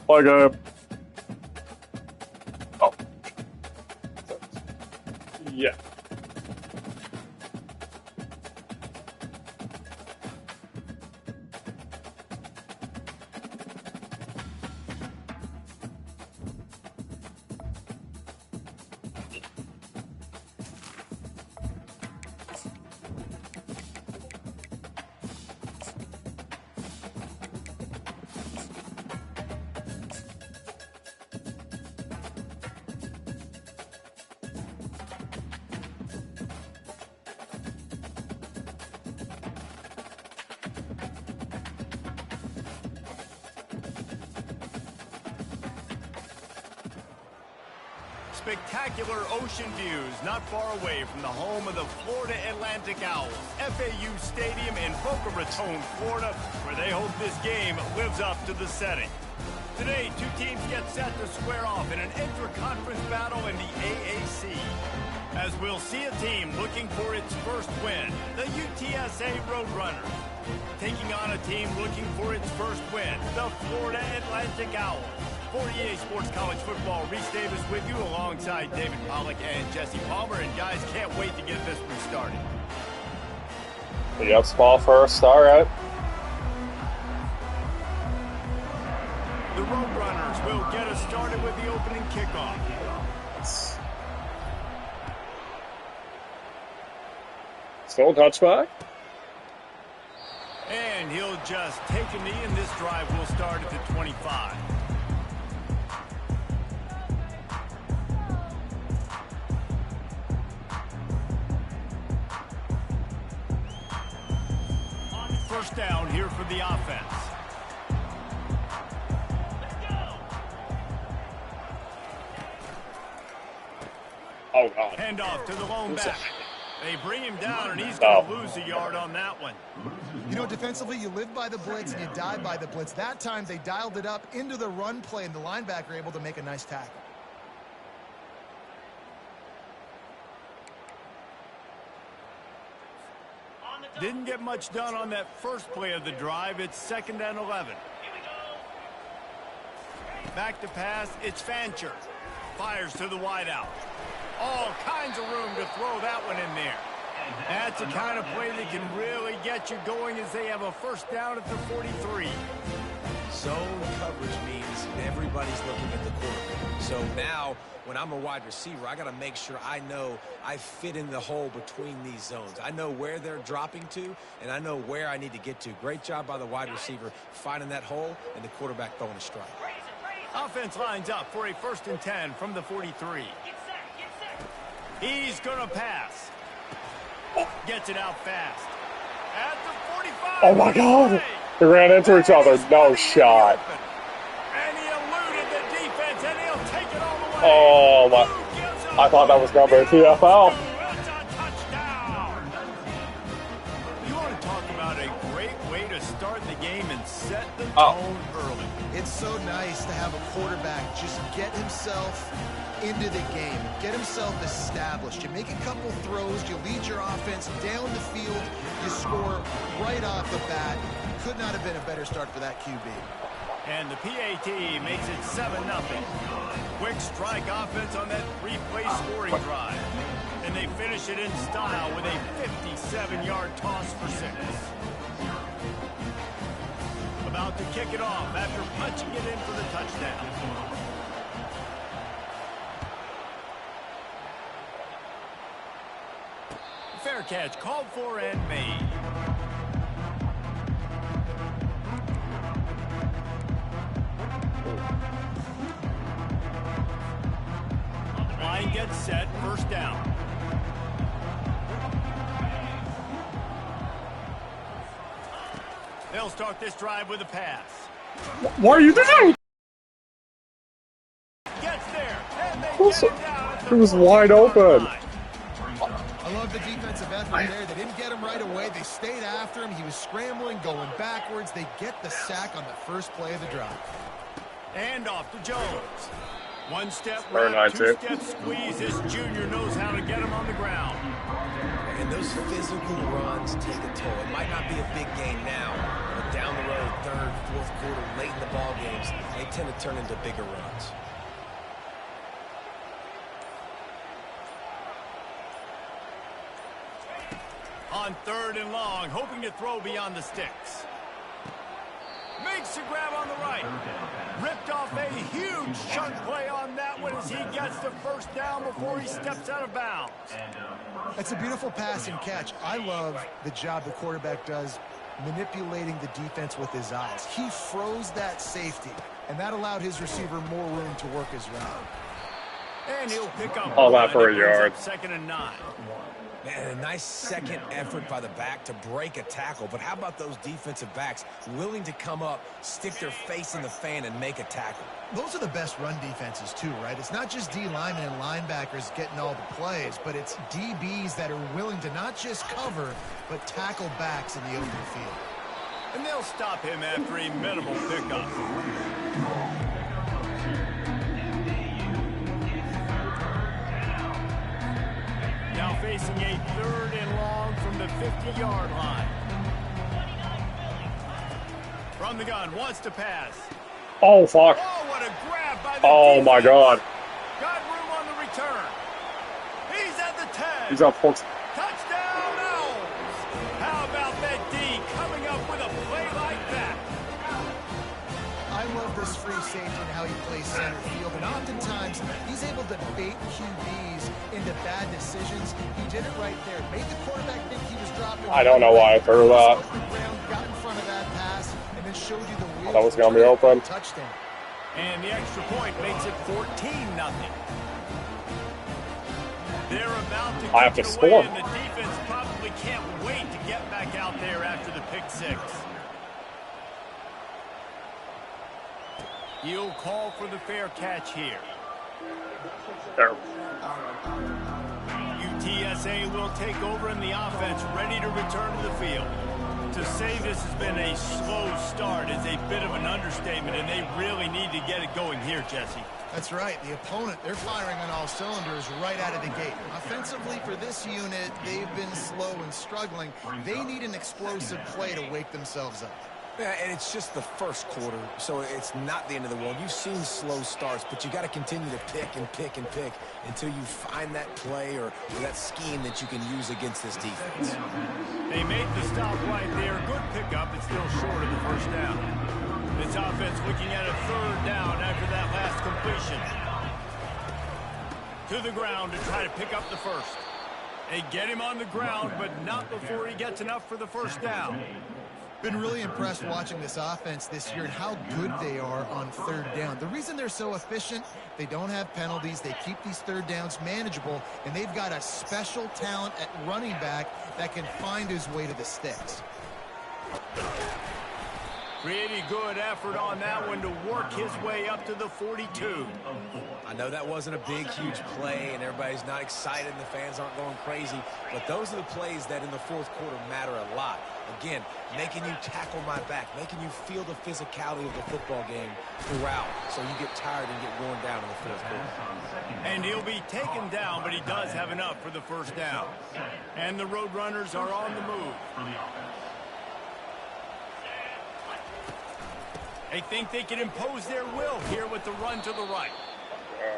Like a... Oh. Yeah. Spectacular ocean views not far away from the home of the Florida Atlantic Owls, FAU Stadium in Boca Raton, Florida, where they hope this game lives up to the setting. Today, two teams get set to square off in an intra-conference battle in the AAC. As we'll see a team looking for its first win, the UTSA Roadrunners, taking on a team looking for its first win, the Florida Atlantic Owls. For EA Sports College Football, Reese Davis with you alongside David Pollack and Jesse Palmer. And guys, can't wait to get this one started. Yep, ball first. All right. The Roadrunners will get us started with the opening kickoff. Still a touchback. And he'll just take a knee, and this drive will start at the 25. First down here for the offense. Oh, God. Hand off to the lone back. They bring him down, and he's going to lose a yard on that one. You know, defensively, you live by the blitz and you die by the blitz. That time, they dialed it up into the run play, and the linebacker able to make a nice tackle. Didn't get much done on that first play of the drive. It's 2nd and 11. Back to pass. It's Fancher. Fires to the wideout. All kinds of room to throw that one in there. That's the kind of play that can really get you going as they have a first down at the 43. Zone coverage means everybody's looking at the quarterback. So now, when I'm a wide receiver, I got to make sure I know I fit in the hole between these zones. I know where they're dropping to, and I know where I need to get to. Great job by the wide receiver finding that hole, and the quarterback throwing a strike. Offense lines up for a 1st and 10 from the 43. He's going to pass. Gets it out fast. At the 45. Oh, my God. They ran into each other. No shot. And he eluded the defense, and he'll take it all the way. Oh, my. I thought that was going to be a TFL. That's a touchdown. You want to talk about a great way to start the game and set the tone early. It's so nice to have a quarterback just get himself into the game, get himself established. You make a couple throws, you lead your offense down the field, you score right off the bat. Could not have been a better start for that QB. And the PAT makes it 7-0. Quick strike offense on that 3-play scoring drive. And they finish it in style with a 57-yard toss for 6. About to kick it off after punching it in for the touchdown. Fair catch called for and made. Line gets set, 1st down. They'll start this drive with a pass. What are you doing? Gets there, and they get it down. It was wide open. I love the defensive effort there. They didn't get him right away. They stayed after him. He was scrambling, going backwards. They get the sack on the first play of the drive. And off to Jones. One step Very right, nice, 2-step squeeze. This junior knows how to get him on the ground. And those physical runs take a toll. It might not be a big game now, but down the road, third, fourth quarter, late in the ball games, they tend to turn into bigger runs. On 3rd and long, hoping to throw beyond the sticks. Makes the grab on the right. Ripped off a huge chunk play on that one as he gets the first down before he steps out of bounds. That's a beautiful pass and catch. I love the job the quarterback does manipulating the defense with his eyes. He froze that safety, and that allowed his receiver more room to work his route. And he'll pick up all that for a yard. 2nd and 9. Man, a nice second effort by the back to break a tackle. But how about those defensive backs willing to come up, stick their face in the fan, and make a tackle? Those are the best run defenses, too, right? It's not just D linemen and linebackers getting all the plays, but it's DBs that are willing to not just cover, but tackle backs in the open field. And they'll stop him after a minimal pickup. Now facing a 3rd and long from the 50-yard line. From the gun, wants to pass. Oh, fuck. Oh, what a grab by the Oh, defense. my God. Got room on the return. He's at the 10. He's up, folks. Touchdown, Owls. How about that D coming up with a play like that? I love this free safety and how he plays center field, and oftentimes he's able to bait QBs into bad decisions. He did it right there. Made the quarterback think he was dropping. I don't know why I threw that. Got in front of that pass, and then showed you the wheel. That was going to be open. Touchdown. And the extra point makes it 14-0. They're about to I have to kick it away, score. and the defense probably can't wait to get back out there after the pick six. You'll call for the fair catch here. There. UTSA will take over in the offense, ready to return to the field. To say this has been a slow start is a bit of an understatement, and they really need to get it going here, Jesse. That's right. The opponent, they're firing on all cylinders right out of the gate. Offensively, for this unit, they've been slow and struggling. They need an explosive play to wake themselves up. Yeah, and it's just the first quarter, so it's not the end of the world. You've seen slow starts, but you got to continue to pick and pick and pick until you find that play or that scheme that you can use against this defense. They made the stop right there. Good pickup. It's still short of the first down. This offense looking at a 3rd down after that last completion. To the ground to try to pick up the first. They get him on the ground, but not before he gets enough for the first down. Been really impressed watching this offense this year and how good they are on 3rd down. The reason they're so efficient, they don't have penalties, they keep these 3rd downs manageable, and they've got a special talent at running back that can find his way to the sticks. Pretty good effort on that one to work his way up to the 42. I know that wasn't a big, huge play, and everybody's not excited, and the fans aren't going crazy, but those are the plays that in the 4th quarter matter a lot. Again, making you tackle my back, making you feel the physicality of the football game throughout, so you get tired and get worn down in the 4th quarter. And he'll be taken down, but he does have enough for the first down. And the Roadrunners are on the move. They think they can impose their will here with the run to the right.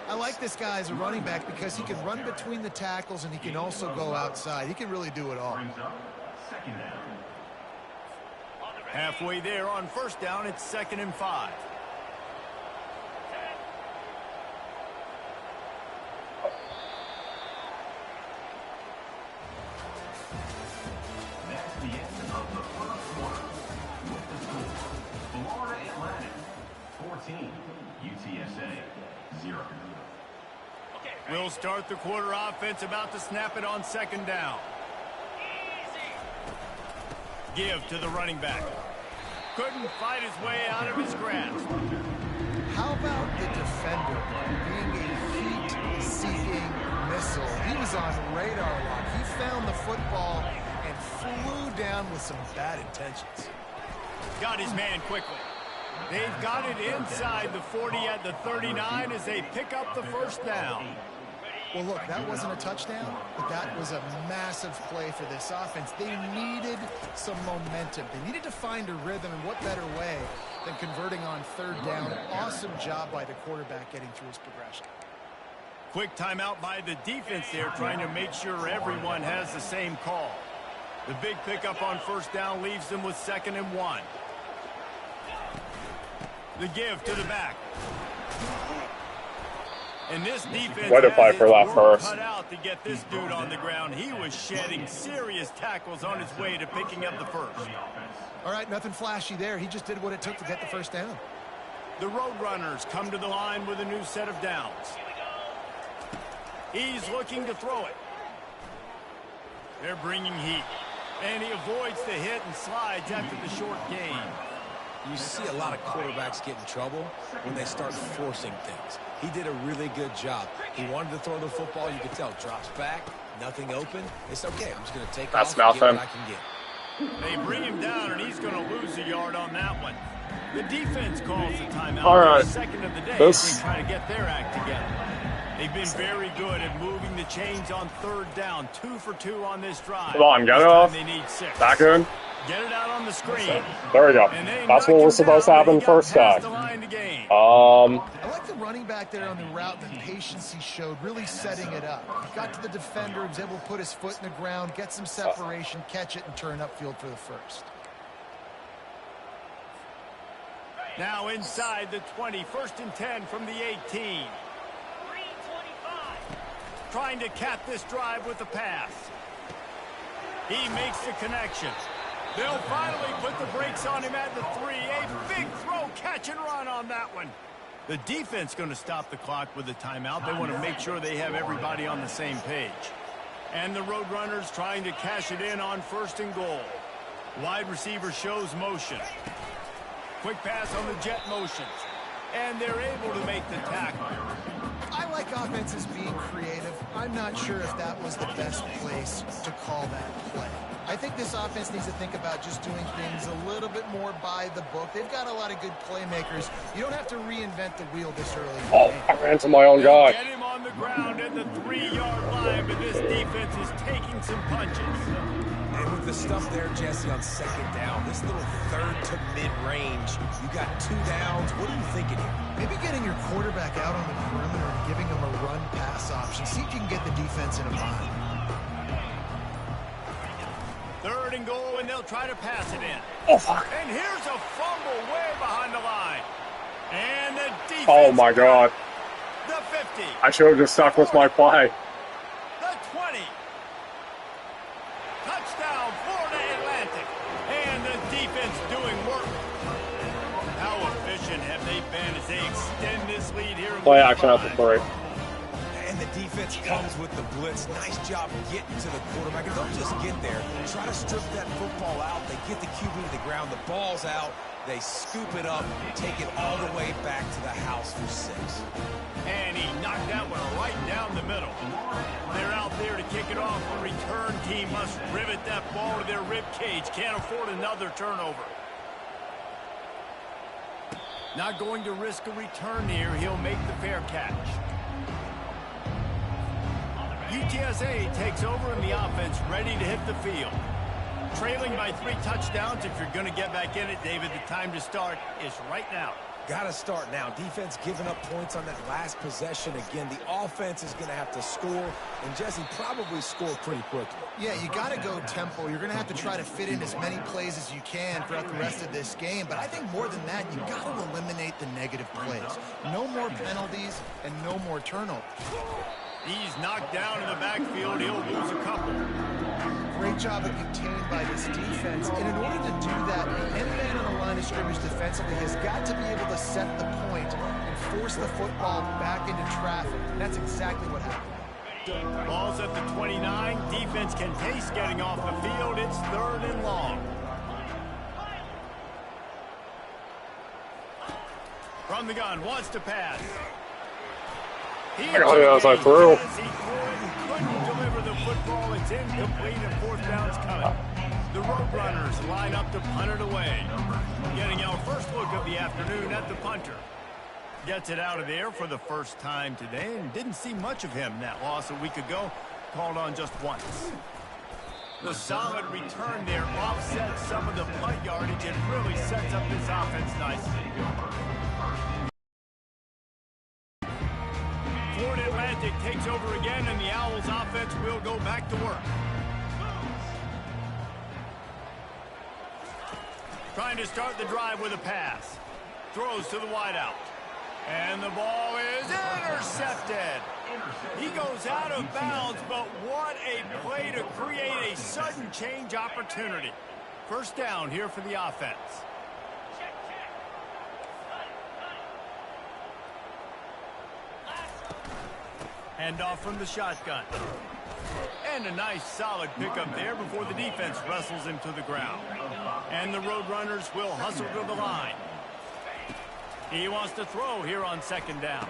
I like this guy as a running back because he can run between the tackles and he can also go outside. He can really do it all. Halfway there on first down, it's 2nd and 5. That's the end of the first quarter. With the score, Florida Atlantic 14, UTSA 0. We'll start the quarter offense, about to snap it on 2nd down. Give to the running back. Couldn't fight his way out of his grasp. How about the defender being a heat-seeking missile? He was on radar lock. He found the football and flew down with some bad intentions. Got his man quickly. They've got it inside the 40 at the 39 as they pick up the first down. Well, look, that wasn't a touchdown, but that was a massive play for this offense. They needed some momentum. They needed to find a rhythm, and what better way than converting on third down. Awesome job by the quarterback getting through his progression. Quick timeout by the defense there, trying to make sure everyone has the same call. The big pickup on first down leaves them with 2nd and 1. The give to the back. And this defense Way to fight for that first. cut out to get this dude on the ground. He was shedding serious tackles on his way to picking up the first. All right, nothing flashy there. He just did what it took to get the first down. The Roadrunners come to the line with a new set of downs. He's looking to throw it. They're bringing heat. And he avoids the hit and slides after the short gain. You see a lot of quarterbacks get in trouble when they start forcing things. He did a really good job. He wanted to throw the football. You could tell. Drops back, nothing open. It's okay. I'm just going to take off and get what I can get. They bring him down, and he's going to lose a yard on that one. The defense calls the timeout. All right. Second of the day as they try to get their act together. They've been very good at moving the chains on third down. 2 for 2 on this drive. Come on, get it off. They need 6. Back in. Get it out on the screen. There we go. That's what was supposed to happen first time. I like the running back there on the route and the patience he showed, really setting it up. He got to the defender, was able to put his foot in the ground, get some separation, catch it, and turn upfield for the first. Now inside the 20, 1st and 10 from the 18. Trying to cap this drive with the pass. He makes the connection. They'll finally put the brakes on him at the 3. A big throw, catch and run on that one. The defense going to stop the clock with the timeout. They want to make sure they have everybody on the same page. And the Roadrunners trying to cash it in on 1st and goal. Wide receiver shows motion. Quick pass on the jet motions. And they're able to make the tackle. I like offenses being creative. I'm not sure if that was the best place to call that play. I think this offense needs to think about just doing things a little bit more by the book. They've got a lot of good playmakers. You don't have to reinvent the wheel this early in the game. I ran to my own guy. Get him on the ground at the 3-yard line, but this defense is taking some punches. And with the stuff there, Jesse, on 2nd down, this little 3rd to mid-range, you got 2 downs. What are you thinking here? Maybe getting your quarterback out on the perimeter and giving him a run-pass option. See if you can get the defense in a bind. 3rd and goal, and they'll try to pass it in. Oh, fuck. And here's a fumble way behind the line. And the defense. Oh, my God. The 50. I should have just stuck with my play. The 20. Touchdown, Florida Atlantic. And the defense doing work. How efficient have they been as they extend this lead here in Play week action at 5. the 3. And the defense comes with the blitz. Nice job getting to the quarterback. And don't just get there. Try to strip that football out. They get the QB to the ground. The ball's out. They scoop it up, take it all the way back to the house for 6. And he knocked that one right down the middle. They're out there to kick it off. The return team must rivet that ball to their rib cage. Can't afford another turnover. Not going to risk a return here. He'll make the fair catch. UTSA takes over in the offense, ready to hit the field. Trailing by 3 touchdowns. If you're going to get back in it, David, the time to start is right now. Got to start now. Defense giving up points on that last possession. Again, the offense is going to have to score, and Jesse probably score pretty quickly. Yeah, you got to go tempo. You're going to have to try to fit in as many plays as you can throughout the rest of this game. But I think more than that, you got to eliminate the negative plays. No more penalties and no more turnovers. He's knocked down in the backfield. He'll lose a couple. Great job of contained by this defense. And in order to do that, the end man on the line of scrimmage defensively has got to be able to set the point and force the football back into traffic. And that's exactly what happened. Ball's at the 29. Defense can taste getting off the field. It's 3rd and long. From the gun, wants to pass. I got it as I threw. He couldn't deliver the football. It's incomplete and 4th down's coming. The Roadrunners line up to punt it away. Getting our first look of the afternoon at the punter. Gets it out of there for the first time today, and didn't see much of him. That loss a week ago, called on just once. The solid return there offsets some of the punt yardage and really sets up this offense nicely. Florida Atlantic takes over again, and the Owls offense will go back to work. Trying to start the drive with a pass. Throws to the wideout. And the ball is intercepted. He goes out of bounds, but what a play to create a sudden change opportunity. First down here for the offense. Handoff from the shotgun. And a nice solid pickup there before the defense wrestles him to the ground. And the Roadrunners will hustle to the line. He wants to throw here on second down.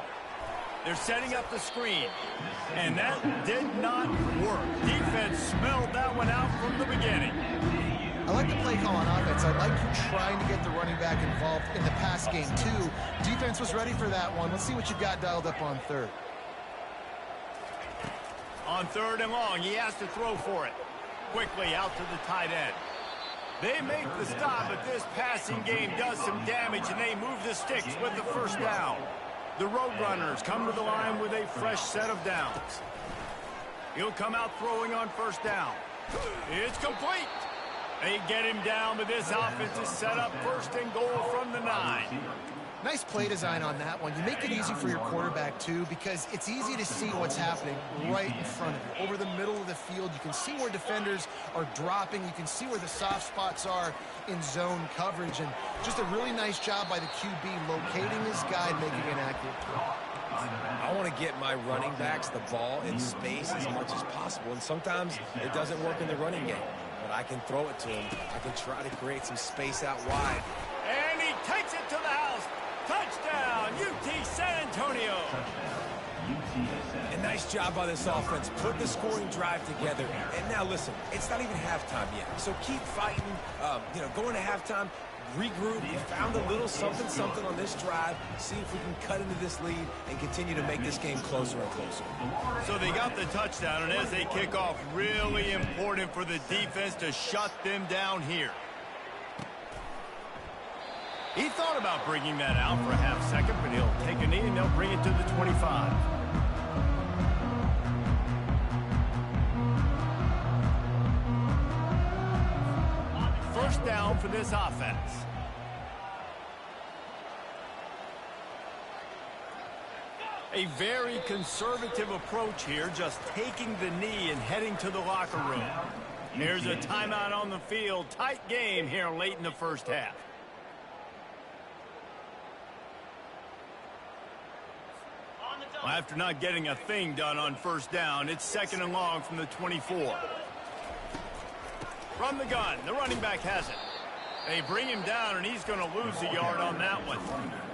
They're setting up the screen. And that did not work. Defense smelled that one out from the beginning. I like the play call on offense. I like you trying to get the running back involved in the pass game, too. Defense was ready for that one. Let's see what you got dialed up on third. On third and long, he has to throw for it. Quickly out to the tight end. They make the stop, but this passing game does some damage, and they move the sticks with the first down. The Roadrunners come to the line with a fresh set of downs. He'll come out throwing on first down. It's complete. They get him down, but this offense is set up first and goal from the 9. Nice play design on that one. You make it easy for your quarterback, too, because it's easy to see what's happening right in front of you. Over the middle of the field, you can see where defenders are dropping. You can see where the soft spots are in zone coverage. And just a really nice job by the QB locating his guy and making an accurate throw. I want to get my running backs the ball in space as much as possible. And sometimes it doesn't work in the running game. But I can throw it to him. I can try to create some space out wide. And he takes it to the house. Touchdown, UT San Antonio. A nice job by this offense, put the scoring drive together. And now listen, it's not even halftime yet. So keep fighting, going to halftime, regroup. We found a little something on this drive. See if we can cut into this lead and continue to make this game closer and closer. So they got the touchdown, and as they kick off, really important for the defense to shut them down here. He thought about bringing that out for a half second, but he'll take a knee and they'll bring it to the 25. First down for this offense. A very conservative approach here, just taking the knee and heading to the locker room. Here's a timeout on the field. Tight game here late in the first half. Well, after not getting a thing done on first down, it's second and long from the 24. From the gun, the running back has it. They bring him down, and he's going to lose a yard on that one.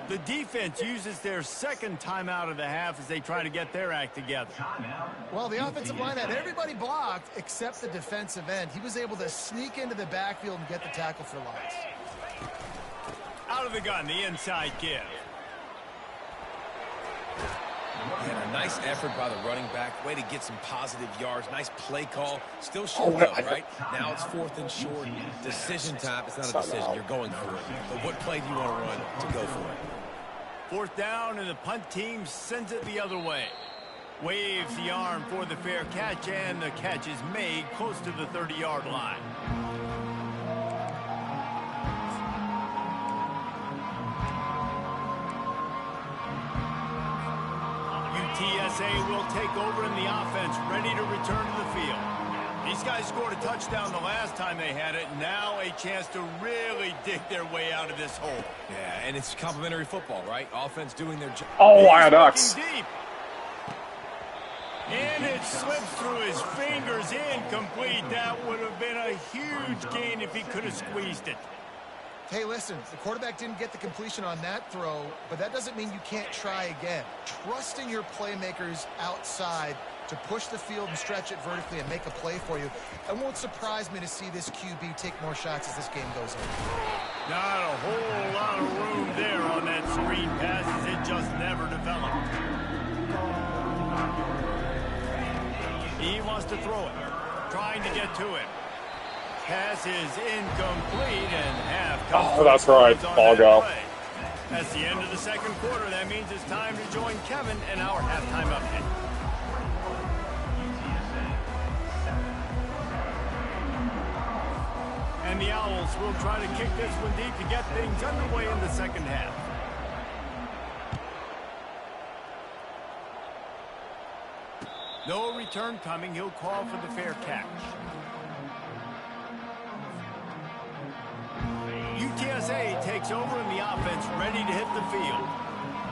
The defense uses their second timeout of the half as they try to get their act together. Well, the offensive line had everybody blocked except the defensive end. He was able to sneak into the backfield and get the tackle for loss. Out of the gun, the inside give. And a nice effort by the running back. Way to get some positive yards. Nice play call. Still short though, right? Now it's fourth and short. Decision time. It's not a decision. You're going for it. But what play do you want to run to go for it? Fourth down, and the punt team sends it the other way. Waves the arm for the fair catch, and the catch is made close to the 30-yard line. UTSA will take over in the offense, ready to return to the field. These guys scored a touchdown the last time they had it. Now a chance to really dig their way out of this hole. Yeah, and it's complimentary football, right? Offense doing their job. Oh, I had ducks. Deep. And it slips through his fingers, incomplete. That would have been a huge gain if he could have squeezed it. Hey, listen, the quarterback didn't get the completion on that throw, but that doesn't mean you can't try again. Trusting your playmakers outside to push the field and stretch it vertically and make a play for you. It won't surprise me to see this QB take more shots as this game goes on. Not a whole lot of room there on that screen pass as it just never developed. He wants to throw it, trying to get to it. Pass is incomplete and half comes. Oh, that's right. Ball go. That's the end of the second quarter. That means it's time to join Kevin in our halftime update. And the Owls will try to kick this one deep to get things underway in the second half. No return coming. He'll call for the fair catch. UTSA takes over in the offense, ready to hit the field.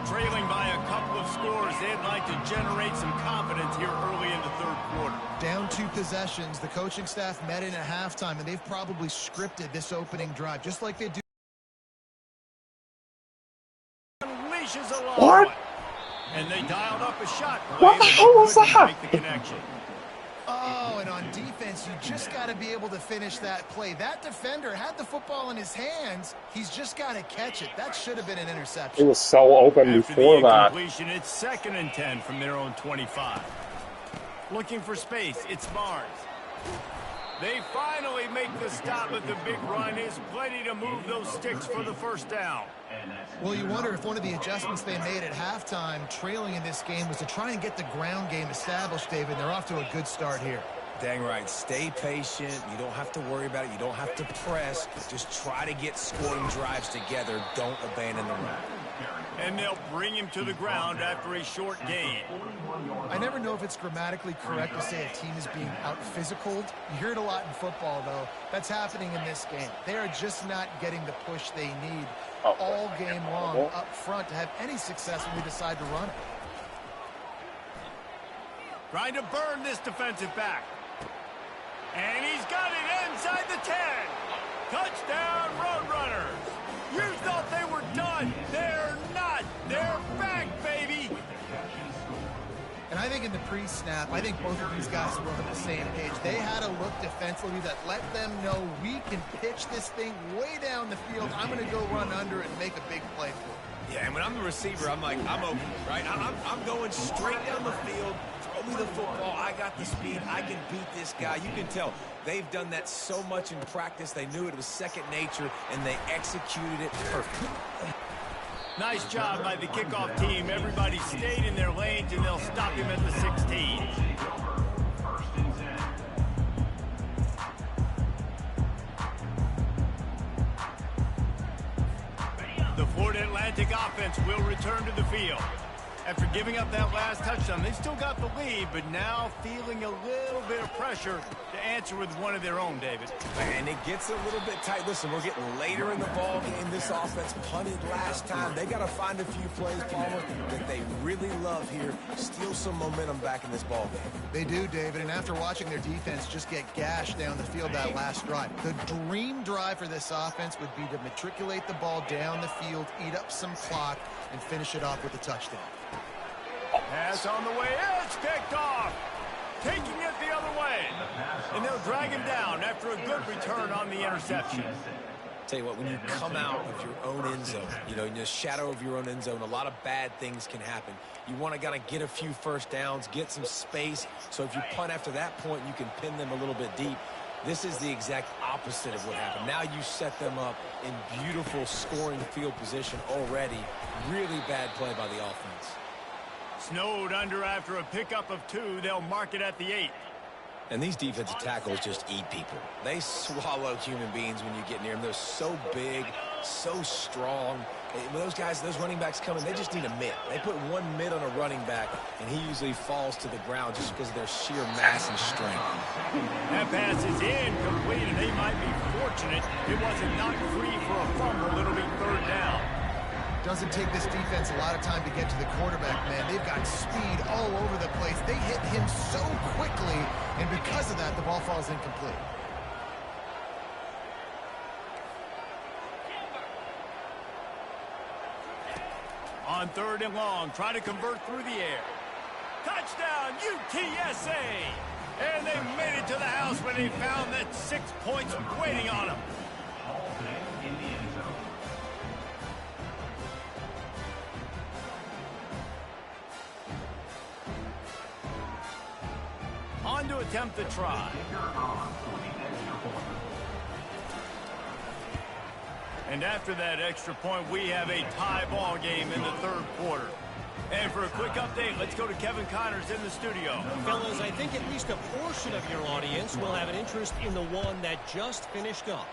Trailing by a couple of scores, they'd like to generate some confidence here early in the third quarter. Down 2 possessions, the coaching staff met in at halftime, and they've probably scripted this opening drive, just like they do. Unleashes a long What? one. And they dialed up a shot. What the hell was that? Make the connection. Oh, and on defense, you just got to be able to finish that play. That defender had the football in his hands. He's just got to catch it. That should have been an It interception. was so open After before the that. incompletion, it's 2nd and 10 from their own 25. Looking for space, it's Barnes. They finally make the stop, but the big run is plenty to move those sticks for the first down. Well, you wonder if one of the adjustments they made at halftime, trailing in this game, was to try and get the ground game established, David. They're off to a good start here. Dang right. Stay patient. You don't have to worry about it. You don't have to press. Just try to get scoring drives together. Don't abandon the run. And they'll bring him to the ground after a short gain. I never know if it's grammatically correct to say a team is being out-physicaled. You hear it a lot in football, though. That's happening in this game. They are just not getting the push they need all game long up front to have any success when we decide to run it. Trying to burn this defensive back. And he's got it inside the 10. Touchdown, Roadrunners. You thought they were done. They're not. They're back, baby. And I think in the pre-snap, I think both of these guys were on the same page. They had a look defensively that let them know we can pitch this thing way down the field. I'm going to go run under it and make a big play for it. Yeah, and when I'm the receiver, I'm like, I'm open, right? I'm going straight down the field. Throw me the football. I got the speed. I can beat this guy. You can tell they've done that so much in practice. They knew it was second nature, and they executed it perfectly. Nice job by the kickoff team. Everybody stayed in their lanes, and they'll stop him at the 16. The Florida Atlantic offense will return to the field. After giving up that last touchdown, they still got the lead, but now feeling a little bit of pressure to answer with one of their own, David. And it gets a little bit tight. Listen, we're getting later in the ball game. This offense punted last time. They got to find a few plays, Palmer, that they really love here. Steal some momentum back in this ball game. They do, David, and after watching their defense just get gashed down the field that last drive, the dream drive for this offense would be to matriculate the ball down the field, eat up some clock, and finish it off with a touchdown. Pass on the way. It's picked off. Taking it the other way. And they'll drag him down after a good return on the interception. Tell you what, when you come out of your own end zone, you know, in the shadow of your own end zone, a lot of bad things can happen. You want to kind of get a few first downs, get some space, so if you punt after that point, you can pin them a little bit deep. This is the exact opposite of what happened. Now you set them up in beautiful scoring field position already. Really bad play by the offense. Snowed under after a pickup of 2. They'll mark it at the 8. And these defensive tackles just eat people. They swallow human beings when you get near them. They're so big, so strong. When those guys, those running backs come in, they just need a mid. They put one mid on a running back, and he usually falls to the ground just because of their sheer mass and strength. That pass is incomplete, and they might be fortunate it wasn't knocked free for a fumble. It'll be 3rd down. Doesn't take this defense a lot of time to get to the quarterback, man. They've got speed all over the place. They hit him so quickly, and because of that, the ball falls incomplete. On 3rd and long, try to convert through the air. Touchdown, UTSA! And they made it to the house when they found that 6 points waiting on them. Ball today in the end zone. attempt the try. And after that extra point, we have a tie ball game in the third quarter. And for a quick update, let's go to Kevin Connors in the studio. Fellas, I think at least a portion of your audience will have an interest in the one that just finished up.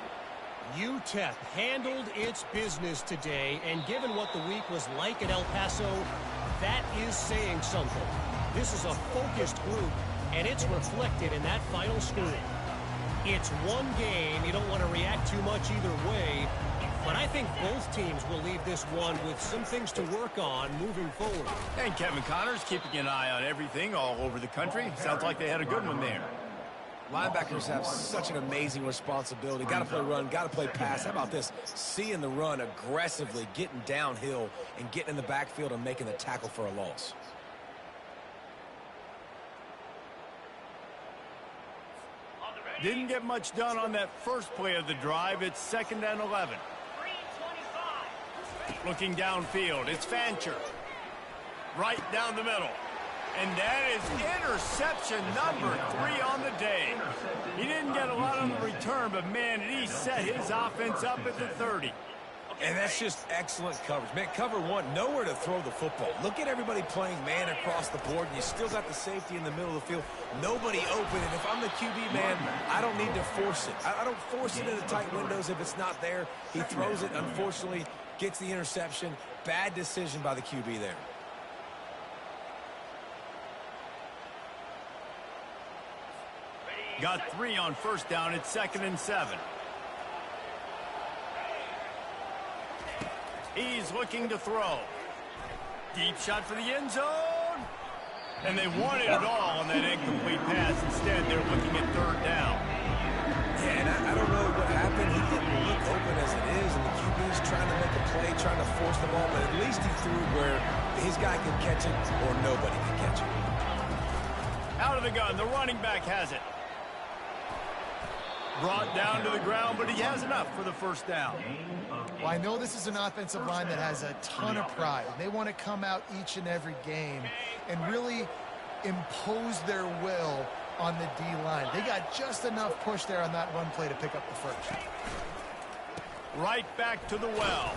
UTEP handled its business today, and given what the week was like at El Paso, that is saying something. This is a focused group, and it's reflected in that final score. It's one game. You don't want to react too much either way, but I think both teams will leave this one with some things to work on moving forward. And Kevin Connors keeping an eye on everything all over the country. Sounds like they had a good one there. Linebackers have such an amazing responsibility. Got to play run, got to play pass. How about this? Seeing the run aggressively, getting downhill, and getting in the backfield and making the tackle for a loss. Didn't get much done on that first play of the drive. It's 2nd and 11. Looking downfield, it's Fancher. Right down the middle. And that is interception number 3 on the day. He didn't get a lot on the return, but, man, he set his offense up at the 30. And that's just excellent coverage. Man, cover one, nowhere to throw the football. Look at everybody playing man across the board, and you still got the safety in the middle of the field. Nobody open, and if I'm the QB, man, I don't need to force it. I don't force it into tight windows if it's not there. He throws it, unfortunately, gets the interception. Bad decision by the QB there. Got 3 on first down. It's 2nd and 7. He's looking to throw. Deep shot for the end zone. And they wanted it all on that incomplete pass. Instead, they're looking at 3rd down. Yeah, and I don't know what happened. He didn't look open as it is, and the QB's trying to make a play, trying to force the ball, but at least he threw where his guy could catch it or nobody could catch it. Out of the gun, the running back has it. Brought down to the ground, but he has enough for the first down. Well, I know this is an offensive line that has a ton of pride. They want to come out each and every game and really impose their will on the D-line. They got just enough push there on that run play to pick up the first. Right back to the well.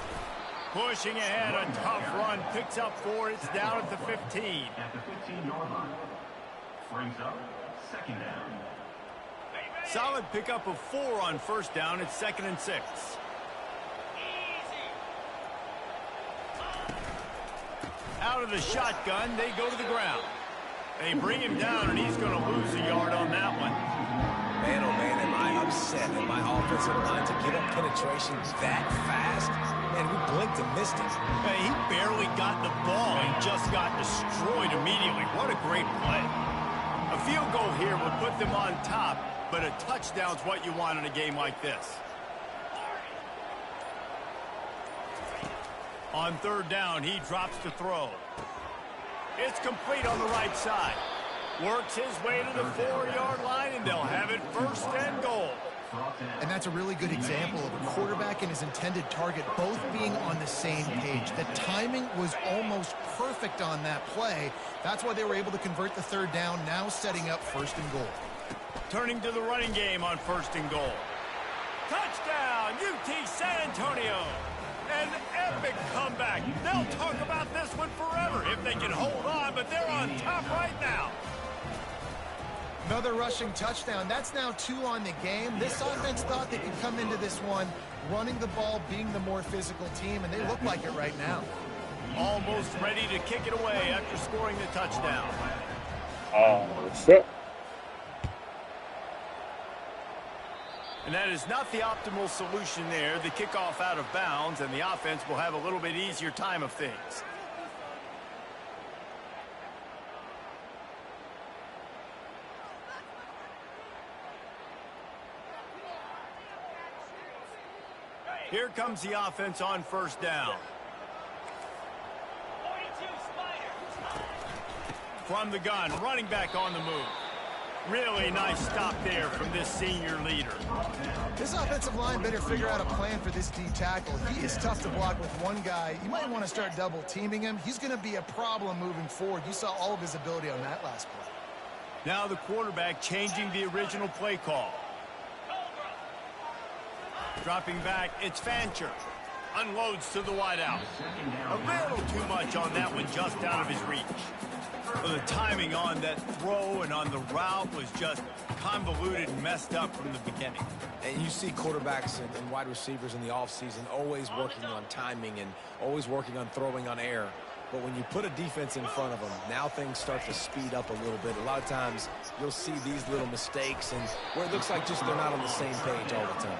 Pushing ahead, a tough run. Picks up 4. It's down at the 15. At the 15-yard line. Brings up 2nd down. Solid pickup of 4 on first down. It's 2nd and 6. Out of the shotgun, they go to the ground. They bring him down, and he's going to lose a yard on that one. Man, oh man, am I upset at my offensive line to get up penetration that fast? Man, we blinked and missed it. Hey, he barely got the ball. He just got destroyed immediately. What a great play. A field goal here would put them on top, but a touchdown's what you want in a game like this. On 3rd down, he drops to throw. It's complete on the right side. Works his way to the 4-yard line, and they'll have it 1st and goal. And that's a really good example of a quarterback and his intended target both being on the same page. The timing was almost perfect on that play. That's why they were able to convert the 3rd down, now setting up 1st and goal. Turning to the running game on 1st and goal. Touchdown, UT San Antonio. An epic comeback. They'll talk about this one forever if they can hold on, but they're on top right now. Another rushing touchdown. That's now 2 on the game. This offense thought they could come into this one running the ball, being the more physical team, and they look like it right now. Almost ready to kick it away after scoring the touchdown. Oh, shit. And that is not the optimal solution there. The kickoff out of bounds, and the offense will have a little bit easier time of things. Here comes the offense on 1st down. From the gun, running back on the move. Really nice stop there from this senior leader. This offensive line better figure out a plan for this D tackle. He is tough to block with one guy. You might want to start double teaming him. He's going to be a problem moving forward. You saw all of his ability on that last play. Now the quarterback changing the original play call. Dropping back, it's Fancher. Unloads to the wideout. A little too much on that one, just out of his reach. Well, the timing on that throw and on the route was just convoluted and messed up from the beginning. And you see quarterbacks and wide receivers in the offseason always working on timing and always working on throwing on air. But when you put a defense in front of them, now things start to speed up a little bit. A lot of times you'll see these little mistakes and where it looks like just they're not on the same page all the time.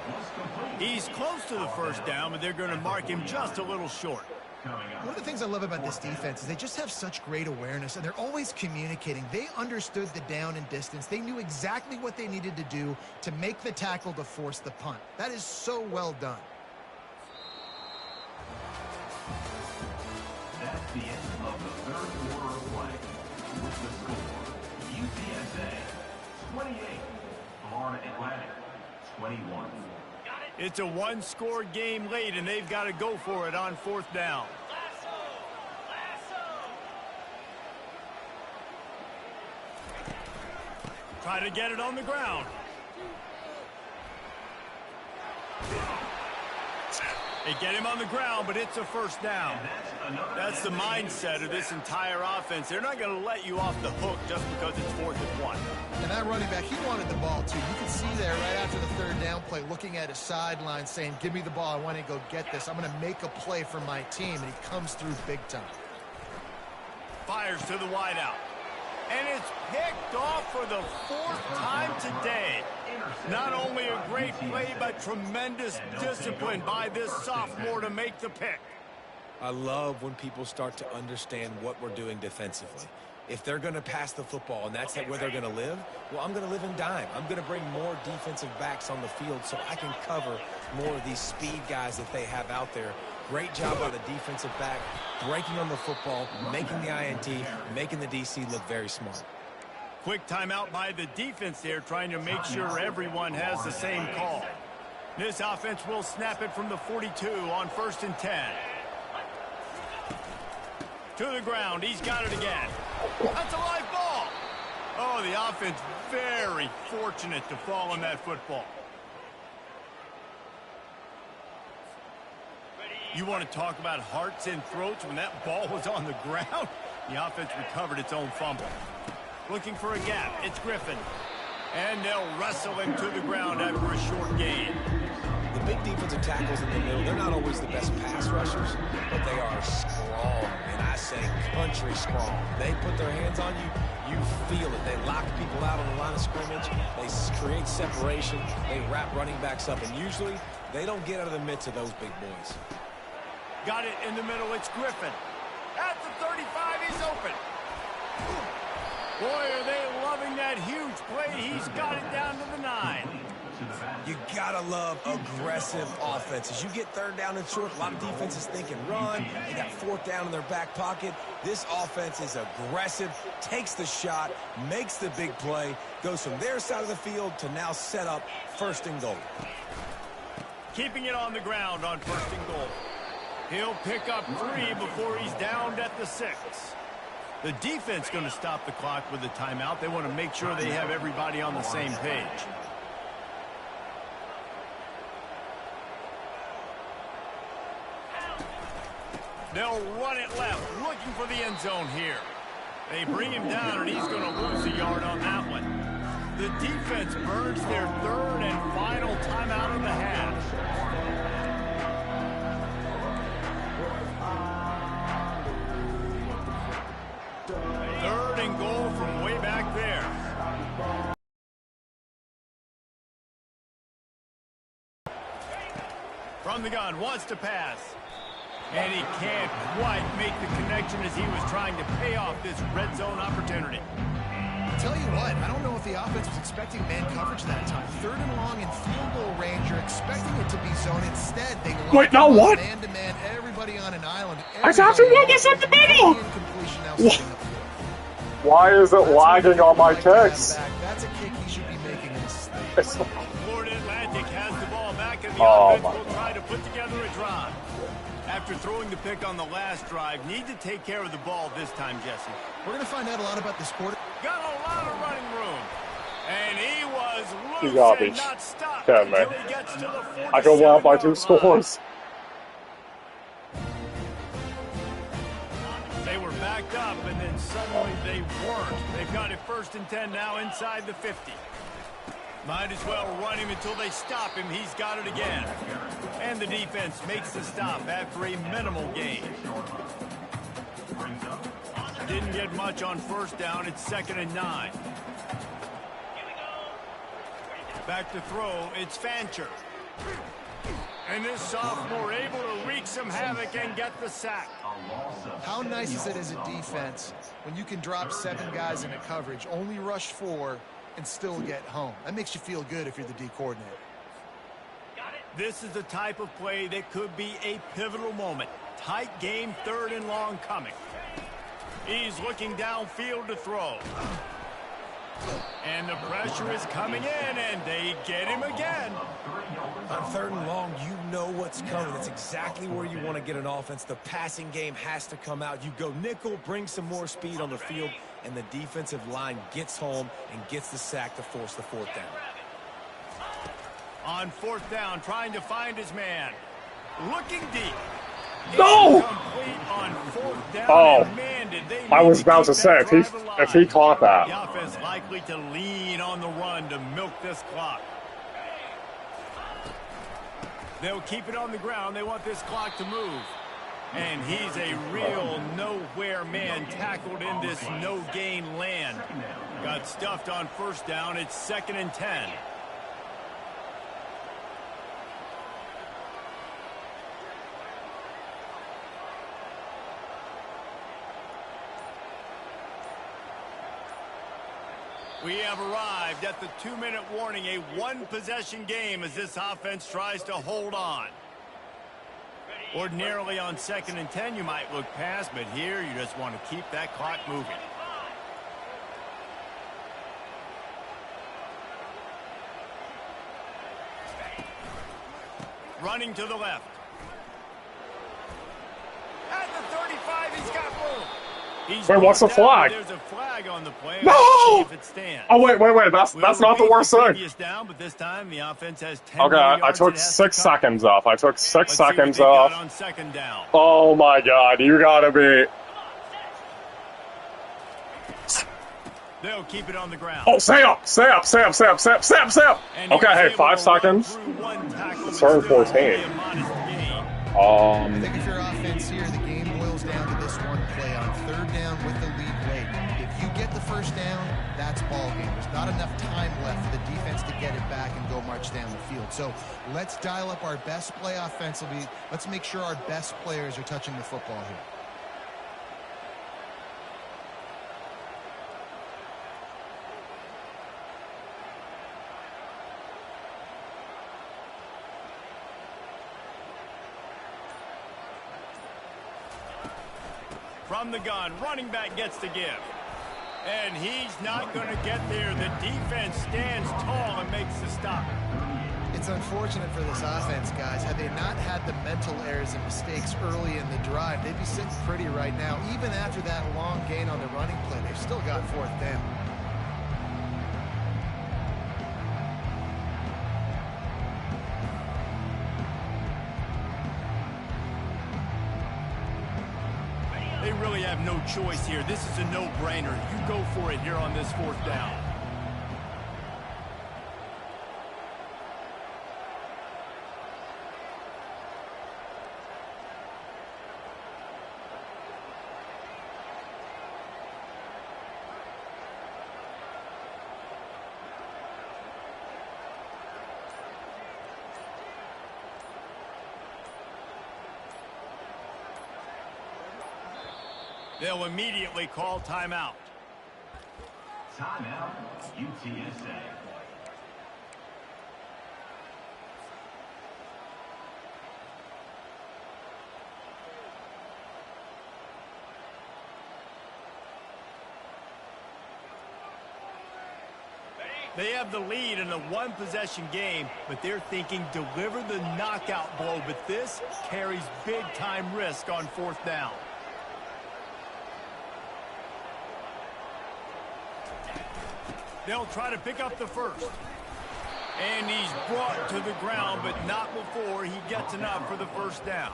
He's close to the first down, but they're going to mark him just a little short. One of the things I love about this defense is they just have such great awareness, and they're always communicating. They understood the down and distance. They knew exactly what they needed to do to make the tackle to force the punt. That is so well done. That's the end of the third quarter of play. With the score, UTSA 28, Florida Atlantic 21. It's a one-score game late, and they've got to go for it on fourth down. Try to get it on the ground. They get him on the ground, but it's a first down. That's the mindset of this entire offense. They're not going to let you off the hook just because it's 4th and 1. And that running back, he wanted the ball, too. You can see there right after the third down play, looking at his sideline, saying, give me the ball. I want to go get this. I'm going to make a play for my team. And he comes through big time. Fires to the wideout. And it's picked off for the 4th time today. Not only a great play, but tremendous discipline by this sophomore to make the pick. I love when people start to understand what we're doing defensively. If they're going to pass the football and that's where they're going to live, well, I'm going to live in dime. I'm going to bring more defensive backs on the field so I can cover more of these speed guys that they have out there. Great job by the defensive back, breaking on the football, making the INT, making the DC look very smart. Quick timeout by the defense there, trying to make sure everyone has the same call. This offense will snap it from the 42 on 1st and 10. To the ground, he's got it again. That's a live ball. Oh, the offense very fortunate to fall on that football. You want to talk about hearts and throats when that ball was on the ground? The offense recovered its own fumble. Looking for a gap, it's Griffin. And they'll wrestle him to the ground after a short gain. The big defensive tackles in the middle, they're not always the best pass rushers, but they are strong, and I say country strong. They put their hands on you, you feel it. They lock people out on the line of scrimmage. They create separation. They wrap running backs up, and usually they don't get out of the midst of those big boys. Got it in the middle, it's Griffin. At the 35, he's open. Boy, are they loving that huge play. He's got it down to the 9. You gotta love aggressive offenses. You get 3rd down and short, a lot of defenses thinking run. They got 4th down in their back pocket. This offense is aggressive, takes the shot, makes the big play, goes from their side of the field to now set up 1st and goal. Keeping it on the ground on 1st and goal. He'll pick up 3 before he's downed at the 6. The defense going to stop the clock with a timeout. They want to make sure they have everybody on the same page. They'll run it left, looking for the end zone here. They bring him down, and he's going to lose a yard on that one. The defense burns their 3rd and final timeout of the half. 3rd and goal from way back there. From the gun, wants to pass. And he can't quite make the connection as he was trying to pay off this red zone opportunity. I'll tell you what, I don't know if the offense was expecting man coverage that time. 3rd and long in field goal range. You're expecting it to be zone. Instead, they wait, no, what? Man-to-man, everybody on an island. I thought you were this at the middle. Why is it lagging on my text? That's a kick he should be making in his state. Florida Atlantic has the ball back, and the offense will try to put together a drive. After throwing the pick on the last drive, need to take care of the ball this time, Jesse. We're going to find out a lot about this quarter. Got a lot of running room. And he was You loose gotta and be not stopped kidding me. until he gets to the I go well by 2 47-yard scores. They were backed up, and then suddenly they weren't. They've got it 1st and 10 now inside the 50. Might as well run him until they stop him. He's got it again. And the defense makes the stop after a minimal gain. Didn't get much on 1st down. It's 2nd and 9. Back to throw. It's Fancher. And this sophomore able to wreak some havoc and get the sack. How nice is it as a defense when you can drop 7 guys into coverage, only rush 4, and still get home? That makes you feel good if you're the D coordinator. This is the type of play that could be a pivotal moment. Tight game, 3rd and long coming. He's looking downfield to throw. And the pressure is coming in, and they get him again. On 3rd and long, you know what's coming. That's exactly where you want to get an offense. The passing game has to come out. You go nickel, bring some more speed on the field, and the defensive line gets home and gets the sack to force the 4th down. On 4th down, trying to find his man. Looking deep. No! On 4th down, Oh, and man, did they I was need to about to keep say, that if he drive alive. caught that. The offense likely to lean on the run to milk this clock. They'll keep it on the ground. They want this clock to move. And he's a real nowhere man tackled in this no-gain land. Got stuffed on 1st down. It's 2nd and 10. We have arrived at the 2-minute warning, a 1-possession game as this offense tries to hold on. Ordinarily on 2nd and 10, you might look past, but here you just want to keep that clock moving. Running to the left. At the 35, he's got room. Wait, what's the flag? There's a flag on the play. No! See if it stands. Oh, wait. That's not the worst thing. Down, but this time the offense has 10 Okay, I took 6 seconds off. I took 6 seconds off. On 2nd down. Oh my god, you gotta be... They'll keep it on the ground. Oh, stay up! Okay, hey, 5 seconds. It's 3rd and 14. I think if your offense here, the game boils down to this one play on 3rd down with the lead late. If you get the 1st down, that's ball game. There's not enough time left for the defense to get it back and go march down the field. So let's dial up our best play offensively. Let's make sure our best players are touching the football here. From the gun, running back gets the give. And he's not going to get there. The defense stands tall and makes the stop. It's unfortunate for this offense, guys. Had they not had the mental errors and mistakes early in the drive, they'd be sitting pretty right now. Even after that long gain on the running play, they've still got 4th down. They really have no choice here. This is a no-brainer. You go for it here on this 4th down. They'll immediately call timeout. Timeout, UTSA. They have the lead in a 1-possession game, but they're thinking deliver the knockout blow. But this carries big-time risk on 4th down. They'll try to pick up the first. And he's brought to the ground, but not before he gets enough for the first down.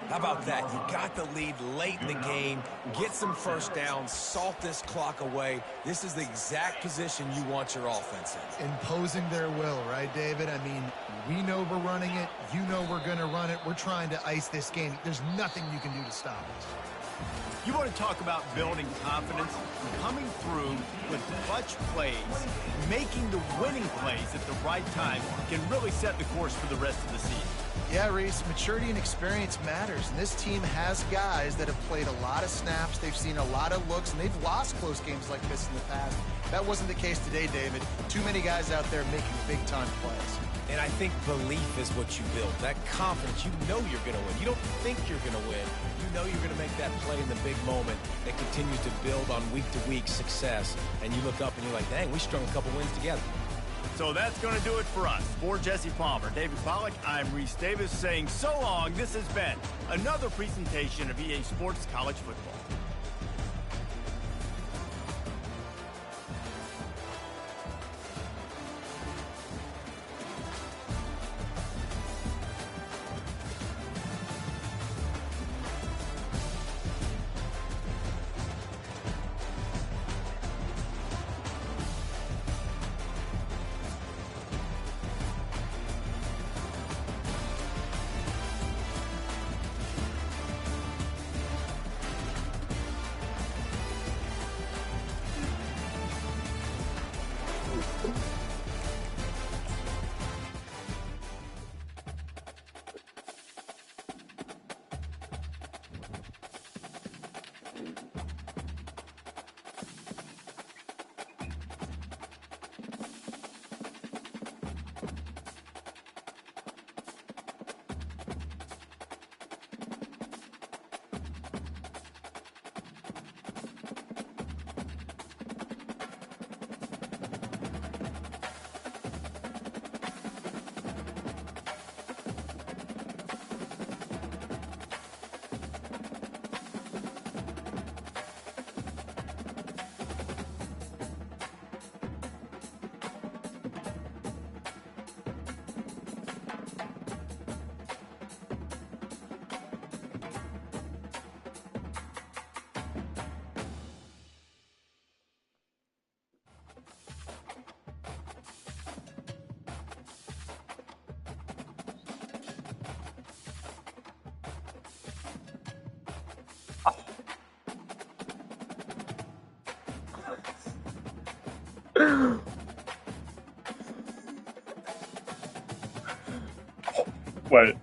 How about that? You got the lead late in the game. Get some first downs. Salt this clock away. This is the exact position you want your offense in. Imposing their will, right, David? I mean, we know we're running it. You know we're going to run it. We're trying to ice this game. There's nothing you can do to stop us. You want to talk about building confidence? Coming through with clutch plays, making the winning plays at the right time can really set the course for the rest of the season. Yeah, Reese, maturity and experience matters, and this team has guys that have played a lot of snaps, they've seen a lot of looks, and they've lost close games like this in the past. That wasn't the case today, David. Too many guys out there making big-time plays. And I think belief is what you build. That confidence, you know you're going to win. You don't think you're going to win. You know you're going to make that play in the big moment that continues to build on week-to-week success. And you look up and you're like, dang, we strung a couple wins together. So that's going to do it for us. For Jesse Palmer, David Pollack, I'm Reese Davis saying so long. This has been another presentation of EA Sports College Football. Wait.